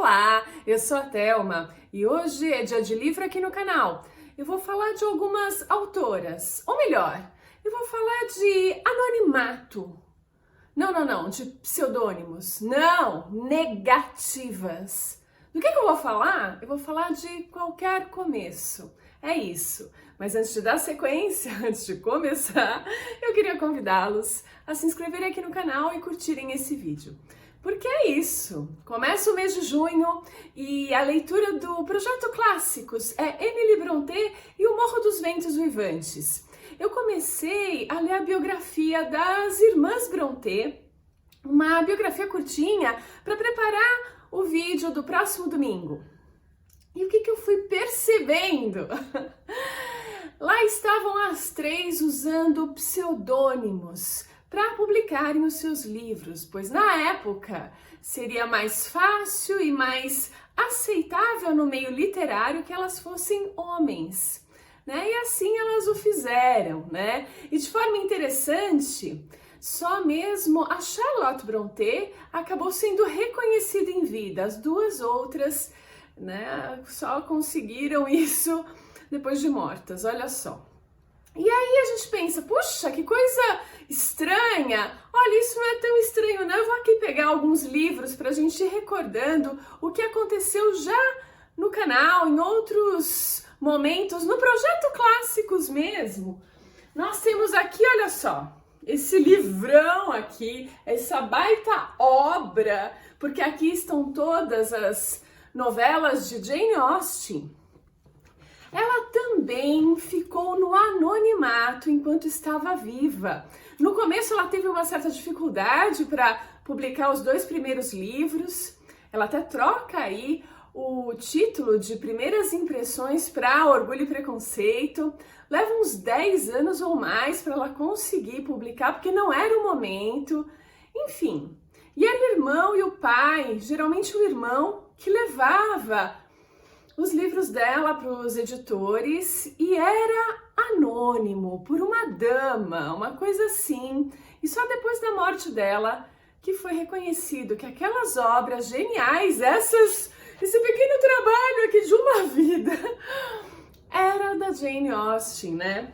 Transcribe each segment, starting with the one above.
Olá, eu sou a Thelma e hoje é dia de livro aqui no canal. Eu vou falar de algumas autoras, ou melhor, eu vou falar de anonimato. Não, de pseudônimos. Não, negativas. Do que eu vou falar? Eu vou falar de qualquer começo. É isso. Mas antes de dar sequência, antes de começar, eu queria convidá-los a se inscreverem aqui no canal e curtirem esse vídeo. Porque é isso, começa o mês de junho e a leitura do Projeto Clássicos é Emily Brontë e O Morro dos Ventos Uivantes. Eu comecei a ler a biografia das Irmãs Brontë, uma biografia curtinha para preparar o vídeo do próximo domingo. E o que eu fui percebendo? Lá estavam as três usando pseudônimos para publicarem os seus livros, pois na época seria mais fácil e mais aceitável no meio literário que elas fossem homens, né? E assim elas o fizeram, né? E de forma interessante, só mesmo a Charlotte Brontë acabou sendo reconhecida em vida. As duas outras, né, só conseguiram isso depois de mortas, olha só. E aí a gente pensa, puxa, que coisa estranha, olha, isso não é tão estranho não, eu vou aqui pegar alguns livros para a gente ir recordando o que aconteceu já no canal, em outros momentos, no Projeto Clássicos mesmo. Nós temos aqui, olha só, esse livrão aqui, essa baita obra, porque aqui estão todas as novelas de Jane Austen. Ela também ficou no anonimato enquanto estava viva. No começo ela teve uma certa dificuldade para publicar os 2 primeiros livros. Ela até troca aí o título de Primeiras Impressões para Orgulho e Preconceito. Leva uns 10 anos ou mais para ela conseguir publicar, porque não era o momento. Enfim, e era o irmão e o pai, geralmente o irmão, que levava os livros dela para os editores e era anônimo por uma dama, uma coisa assim. E só depois da morte dela que foi reconhecido que aquelas obras geniais, esse pequeno trabalho aqui de uma vida, era da Jane Austen, né?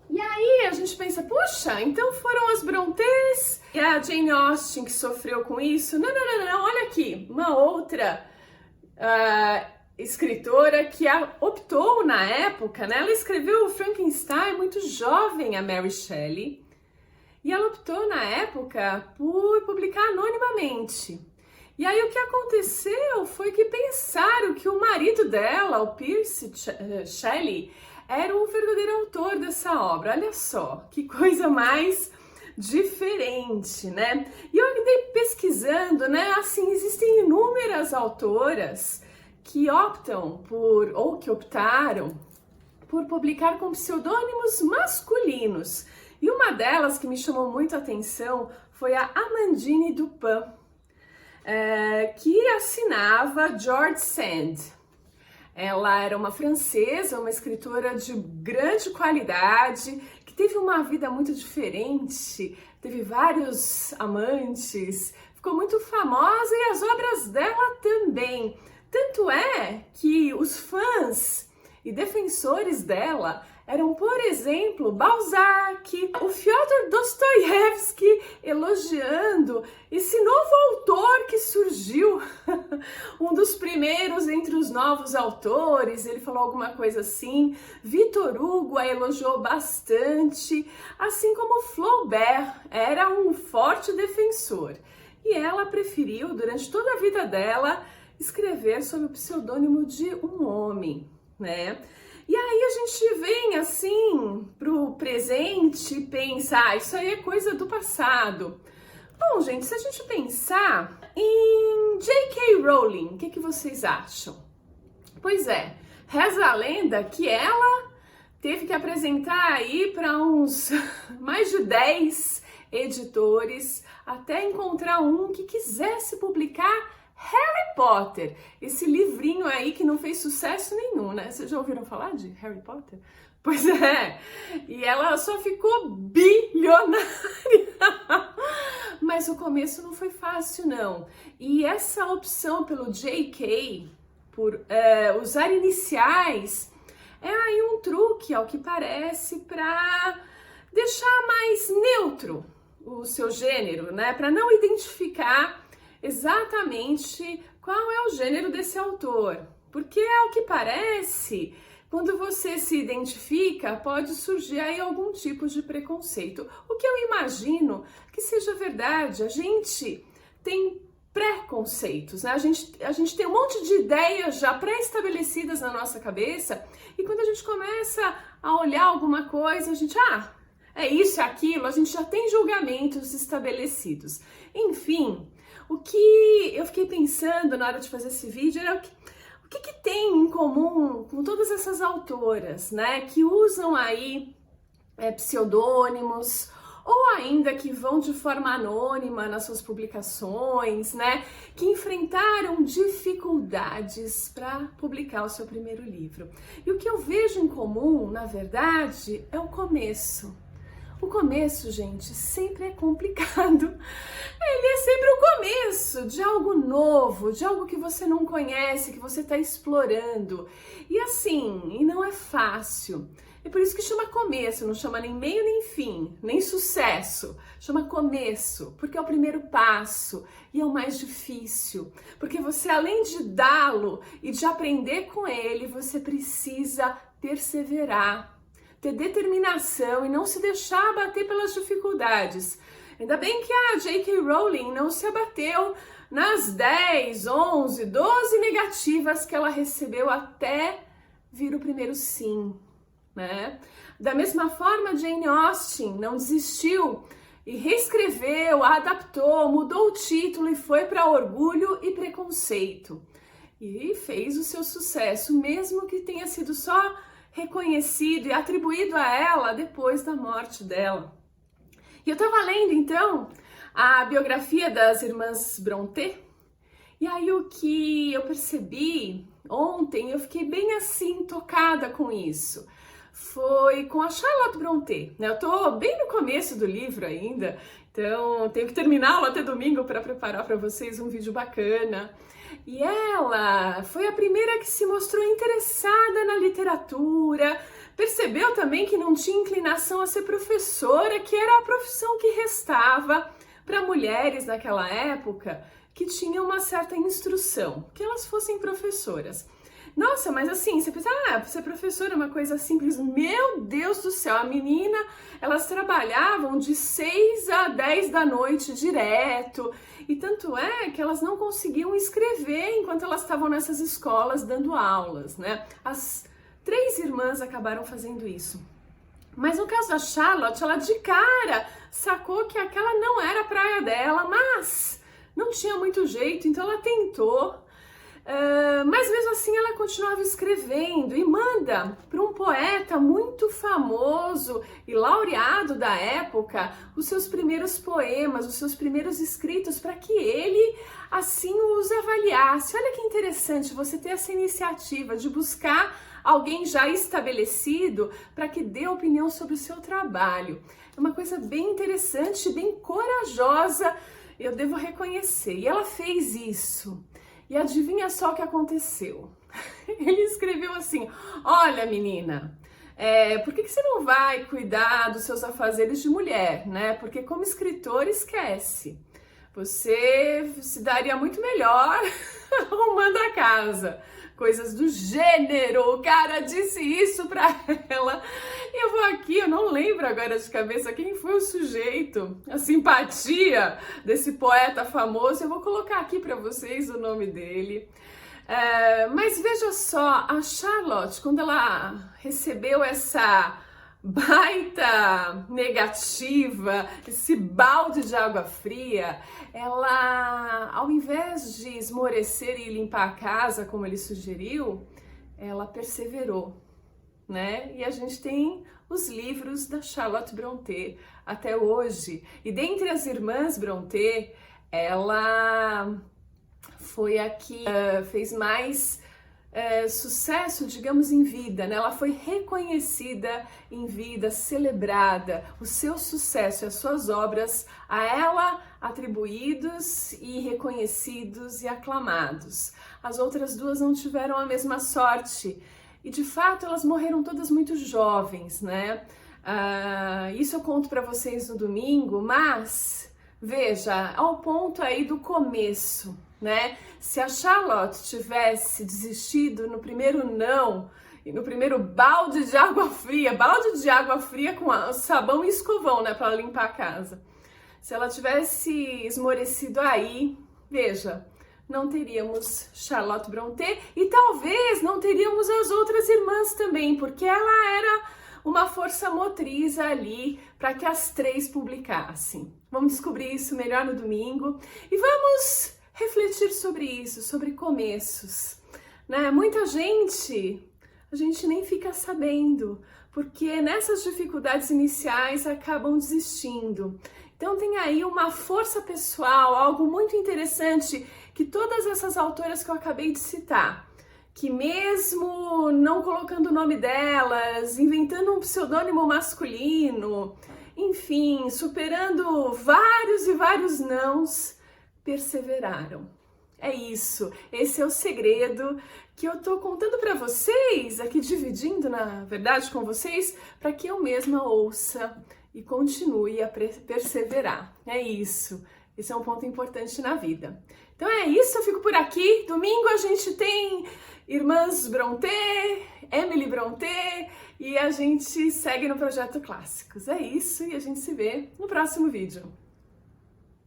E aí a gente pensa, puxa, então foram as Brontës e a Jane Austen que sofreu com isso? Não, olha aqui, uma outra escritora que optou na época, né? Ela escreveu o Frankenstein muito jovem, a Mary Shelley, e ela optou na época por publicar anonimamente. E aí o que aconteceu foi que pensaram que o marido dela, o Percy Shelley, era o verdadeiro autor dessa obra. Olha só, que coisa mais diferente, né? E eu andei pesquisando, né? Assim, existem inúmeras autoras que optam por, ou que optaram por publicar com pseudônimos masculinos. E uma delas que me chamou muito a atenção foi a Amandine Dupin, que assinava George Sand. Ela era uma francesa, uma escritora de grande qualidade, que teve uma vida muito diferente, teve vários amantes, ficou muito famosa e as obras dela também. Tanto é que os fãs e defensores dela eram, por exemplo, Balzac, o Fyodor Dostoiévski elogiando esse novo autor que surgiu, um dos primeiros entre os novos autores, ele falou alguma coisa assim. Victor Hugo a elogiou bastante, assim como Flaubert era um forte defensor. E ela preferiu, durante toda a vida dela, escrever sob o pseudônimo de um homem, né? E aí a gente vem assim pro presente e pensa, isso aí é coisa do passado. Bom, gente, se a gente pensar em J.K. Rowling, o que vocês acham? Pois é, reza a lenda que ela teve que apresentar aí para uns mais de 10 editores até encontrar um que quisesse publicar Harry Potter, esse livrinho aí que não fez sucesso nenhum, né? Vocês já ouviram falar de Harry Potter? Pois é, e ela só ficou bilionária mas o começo não foi fácil, não. E essa opção pelo JK, por usar iniciais, é aí um truque, ao que parece, para deixar mais neutro o seu gênero, né? Para não identificar exatamente qual é o gênero desse autor. Porque, ao que parece, quando você se identifica, pode surgir aí algum tipo de preconceito. O que eu imagino que seja verdade. A gente tem preconceitos, né? A gente tem um monte de ideias já pré-estabelecidas na nossa cabeça e quando a gente começa a olhar alguma coisa, a gente, é isso, é aquilo, a gente já tem julgamentos estabelecidos. Enfim, o que eu fiquei pensando na hora de fazer esse vídeo era o que tem em comum com todas essas autoras, né? Que usam aí pseudônimos, ou ainda que vão de forma anônima nas suas publicações, né? Que enfrentaram dificuldades para publicar o seu primeiro livro. E o que eu vejo em comum, na verdade, é o começo. O começo, gente, sempre é complicado. Ele é sempre o começo de algo novo, de algo que você não conhece, que você está explorando. E assim, e não é fácil. É por isso que chama começo, não chama nem meio nem fim, nem sucesso. Chama começo, porque é o primeiro passo e é o mais difícil. Porque você, além de dá-lo e de aprender com ele, você precisa perseverar, ter determinação e não se deixar abater pelas dificuldades. Ainda bem que a J.K. Rowling não se abateu nas 10, 11, 12 negativas que ela recebeu até vir o primeiro sim. Né? Da mesma forma, Jane Austen não desistiu e reescreveu, adaptou, mudou o título e foi para Orgulho e Preconceito. E fez o seu sucesso, mesmo que tenha sido só reconhecido e atribuído a ela depois da morte dela. E eu estava lendo, então, a biografia das irmãs Brontë, e aí o que eu percebi ontem, eu fiquei bem assim, tocada com isso, foi com a Charlotte Brontë, né? Eu tô bem no começo do livro ainda, então tenho que terminá-lo até domingo para preparar para vocês um vídeo bacana. E ela foi a primeira que se mostrou interessada na literatura, percebeu também que não tinha inclinação a ser professora, que era a profissão que restava para mulheres naquela época que tinham uma certa instrução, que elas fossem professoras. Nossa, mas assim, você pensa, ser professora é uma coisa simples. Meu Deus do céu, a menina, elas trabalhavam de 6 a 10 da noite direto. E tanto é que elas não conseguiam escrever enquanto elas estavam nessas escolas dando aulas, né? As 3 irmãs acabaram fazendo isso. Mas no caso da Charlotte, ela de cara sacou que aquela não era a praia dela, mas não tinha muito jeito, então ela tentou. Mas mesmo assim ela continuava escrevendo e manda para um poeta muito famoso e laureado da época os seus primeiros poemas, os seus primeiros escritos, para que ele assim os avaliasse. Olha que interessante você ter essa iniciativa de buscar alguém já estabelecido para que dê opinião sobre o seu trabalho. É uma coisa bem interessante, bem corajosa, eu devo reconhecer. E ela fez isso. E adivinha só o que aconteceu? Ele escreveu assim: olha, menina, por que você não vai cuidar dos seus afazeres de mulher, né? Porque como escritor, esquece. Você se daria muito melhor arrumando a casa. Coisas do gênero. O cara disse isso pra ela. E eu vou aqui, eu não lembro agora de cabeça quem foi o sujeito, a simpatia desse poeta famoso. Eu vou colocar aqui pra vocês o nome dele. Mas veja só, a Charlotte, quando ela recebeu essa baita negativa, esse balde de água fria, ela, ao invés de esmorecer e limpar a casa, como ele sugeriu, ela perseverou, né? E a gente tem os livros da Charlotte Brontë até hoje. E dentre as irmãs Brontë, ela foi a que fez mais sucesso, digamos, em vida, né? Ela foi reconhecida em vida, celebrada, o seu sucesso e as suas obras, a ela, atribuídos e reconhecidos e aclamados. As outras duas não tiveram a mesma sorte. E de fato elas morreram todas muito jovens, né? Isso eu conto para vocês no domingo, mas veja, ao ponto aí do começo, né? Se a Charlotte tivesse desistido no primeiro não, e no primeiro balde de água fria com sabão e escovão, né, para limpar a casa. Se ela tivesse esmorecido aí, veja, não teríamos Charlotte Brontë e talvez não teríamos as outras irmãs também, porque ela era uma força motriz ali para que as três publicassem. Vamos descobrir isso melhor no domingo e vamos refletir sobre isso, sobre começos, né? Muita gente, a gente nem fica sabendo, porque nessas dificuldades iniciais acabam desistindo. Então tem aí uma força pessoal, algo muito interessante que todas essas autoras que eu acabei de citar, que mesmo não colocando o nome delas, inventando um pseudônimo masculino, enfim, superando vários e vários nãos, perseveraram. É isso, esse é o segredo que eu tô contando para vocês, aqui dividindo, na verdade, com vocês, para que eu mesma ouça e continue a perseverar. É isso, esse é um ponto importante na vida. Então é isso, eu fico por aqui. Domingo a gente tem Irmãs Brontë, Emily Brontë e a gente segue no Projeto Clássicos. É isso e a gente se vê no próximo vídeo.